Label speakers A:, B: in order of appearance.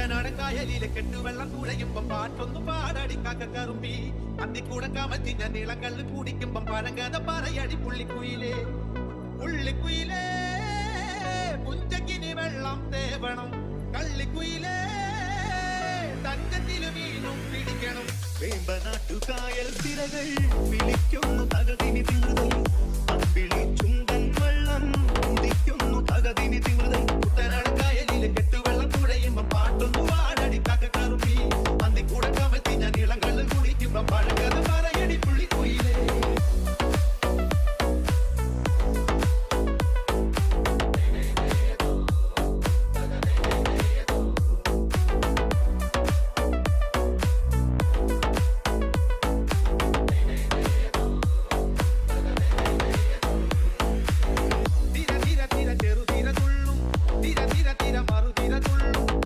A: കുട്ടനാടൻ കായലിലെ കെട്ടുവെള്ളം കുഴയുമ്പം പാട്ടൊന്നു പാടടി കാക്കറുമ്പി അന്തിക്കൂടം കമത്തി ഞാൻ നീളങ്കല്ല് കുടിക്കുമ്പം പഴങ്കഥ പറയടി പുള്ളിക്കുയിലേ പുള്ളിക്കുയിലേ പുഞ്ചക്കിനി വെള്ളം തേവണം കള്ളിക്കുയിലേ തങ്കത്തില് മീനും പിടിക്കണം വേമ്പനാട്ടുകായൽ തിരകൾ വിളിക്കുന്നു തകതിനി തിമൃതൽ അമ്പിളി ചുണ്ടൻ വെള്ളം കുടിക്കുന്നു തകതിനി തിമൃതൽ കുട്ടനാടൻ